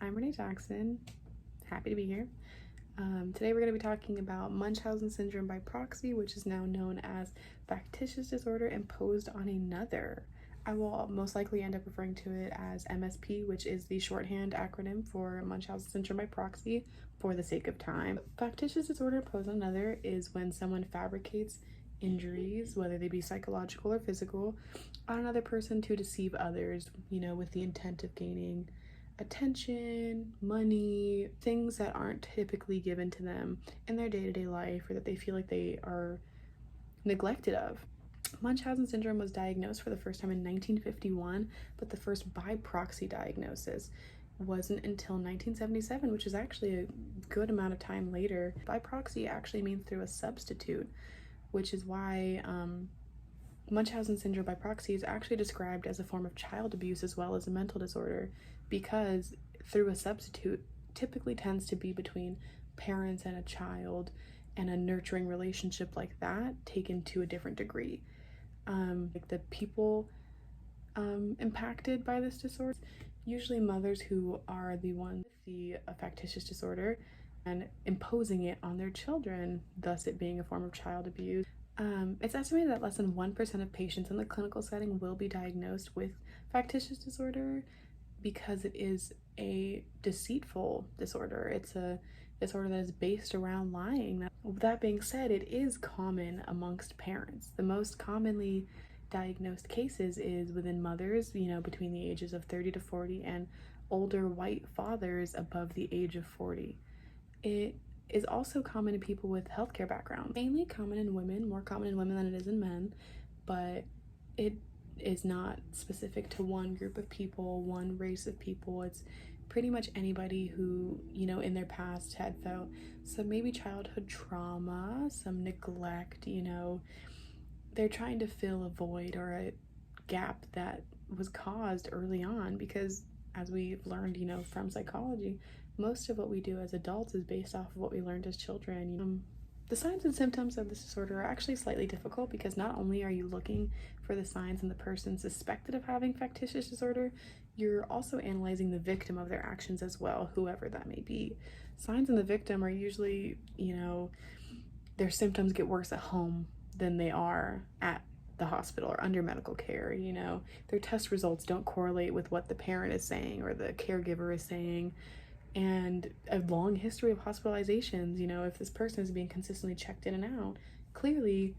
I'm Renee Jackson. Happy to be here. Today we're going to be talking about Munchausen syndrome by proxy, which is now known as factitious disorder imposed on another. I will most likely end up referring to it as MSP, which is the shorthand acronym for Munchausen syndrome by proxy for the sake of time. Factitious disorder imposed on another is when someone fabricates injuries, whether they be psychological or physical, on another person to deceive others, with the intent of gaining attention, money, things that aren't typically given to them in their day-to-day life or that they feel like they are neglected of. Munchausen syndrome was diagnosed for the first time in 1951, but the first by proxy diagnosis wasn't until 1977, which is actually a good amount of time later. By proxy actually means through a substitute, which is why Munchausen syndrome by proxy is actually described as a form of child abuse as well as a mental disorder, because through a substitute typically tends to be between parents and a child, and a nurturing relationship like that taken to a different degree. Like the people impacted by this disorder, usually mothers who are the ones with the factitious disorder and imposing it on their children, thus it being a form of child abuse. It's estimated that less than 1% of patients in the clinical setting will be diagnosed with factitious disorder because it is a deceitful disorder. It's a disorder that is based around lying. That being said, it is common amongst parents. The most commonly diagnosed cases is within mothers, between the ages of 30 to 40, and older white fathers above the age of 40. It is also common in people with healthcare backgrounds. Mainly common in women, more common in women than it is in men, but it is not specific to one group of people, one race of people. It's pretty much anybody who, in their past had felt some maybe childhood trauma, some neglect, they're trying to fill a void or a gap that was caused early on, because as we've learned, from psychology, most of what we do as adults is based off of what we learned as children. The signs and symptoms of this disorder are actually slightly difficult, because not only are you looking for the signs in the person suspected of having factitious disorder, you're also analyzing the victim of their actions as well, whoever that may be. Signs in the victim are usually, their symptoms get worse at home than they are at the hospital or under medical care. Their test results don't correlate with what the parent is saying or the caregiver is saying, and a long history of hospitalizations. If this person is being consistently checked in and out, clearly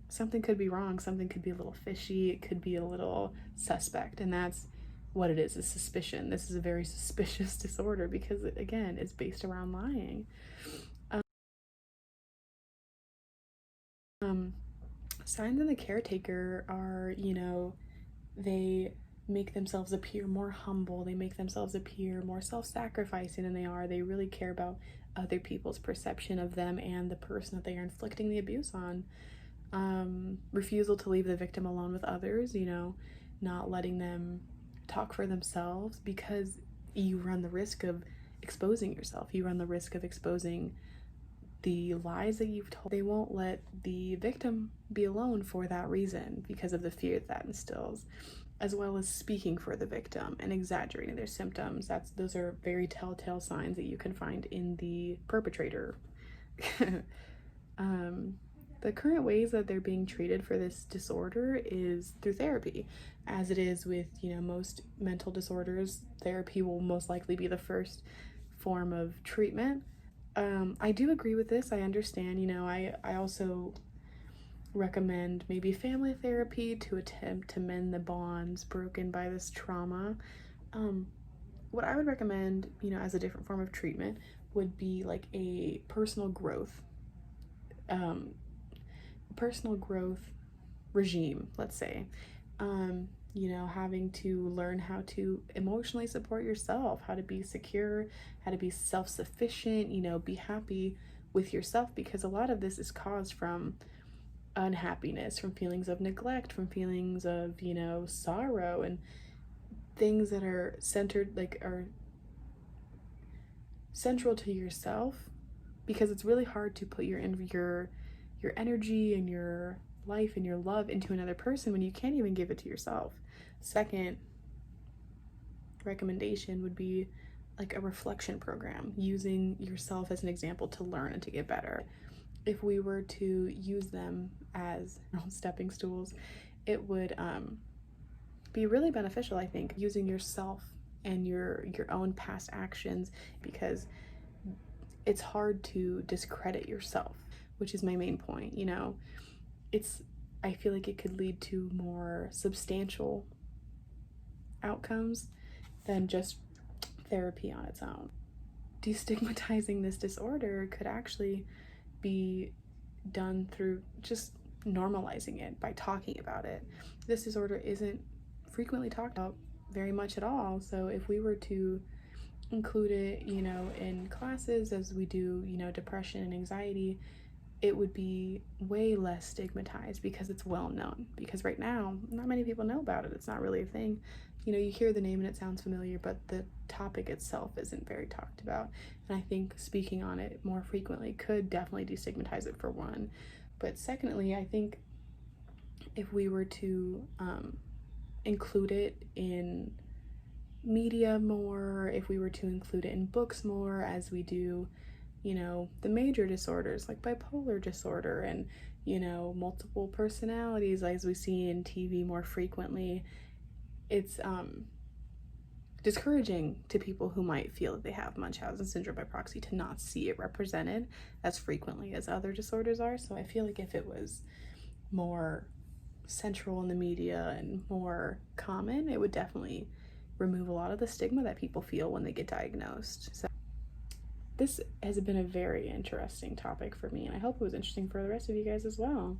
something could be wrong, something could be a little fishy, it could be a little suspect, and that's what it is suspicion. This is a very suspicious disorder because, again, it's based around lying. Signs in the caretaker are, they make themselves appear more humble, they make themselves appear more self-sacrificing than they are. They really care about other people's perception of them and the person that they are inflicting the abuse on. Refusal to leave the victim alone with others, not letting them talk for themselves, because you run the risk of exposing yourself. You run the risk of exposing the lies that you've told. They won't let the victim be alone for that reason, because of the fear that instills, as well as speaking for the victim and exaggerating their symptoms. Those are very telltale signs that you can find in the perpetrator. The current ways that they're being treated for this disorder is through therapy. As it is with, most mental disorders, therapy will most likely be the first form of treatment. I do agree with this. I understand, I also recommend maybe family therapy to attempt to mend the bonds broken by this trauma. What I would recommend, as a different form of treatment, would be like a personal growth regime, let's say. Having to learn how to emotionally support yourself, how to be secure, how to be self-sufficient, be happy with yourself, because a lot of this is caused from unhappiness, from feelings of neglect, from feelings of, sorrow, and things that are are central to yourself, because it's really hard to put your energy and your life and your love into another person when you can't even give it to yourself. Second recommendation would be like a reflection program, using yourself as an example to learn and to get better. If we were to use them as stepping stools, it would be really beneficial, I think, using yourself and your own past actions, because it's hard to discredit yourself, which is my main point. You know, I feel like it could lead to more substantial outcomes than just therapy on its own. Destigmatizing this disorder could actually be done through just normalizing it by talking about it. This disorder isn't frequently talked about very much at all, so if we were to include it, you know, in classes as we do, you know, depression and anxiety, it would be way less stigmatized because it's well known. Because right now, not many people know about it. It's not really a thing. You know, you hear the name and it sounds familiar, but the topic itself isn't very talked about. And I think speaking on it more frequently could definitely destigmatize it, for one. But secondly, I think if we were to include it in media more, if we were to include it in books more, as we do, you know, the major disorders like bipolar disorder and, you know, multiple personalities, as we see in TV more frequently, it's discouraging to people who might feel that they have Munchausen syndrome by proxy to not see it represented as frequently as other disorders are. So I feel like if it was more central in the media and more common, it would definitely remove a lot of the stigma that people feel when they get diagnosed. So this has been a very interesting topic for me, and I hope it was interesting for the rest of you guys as well.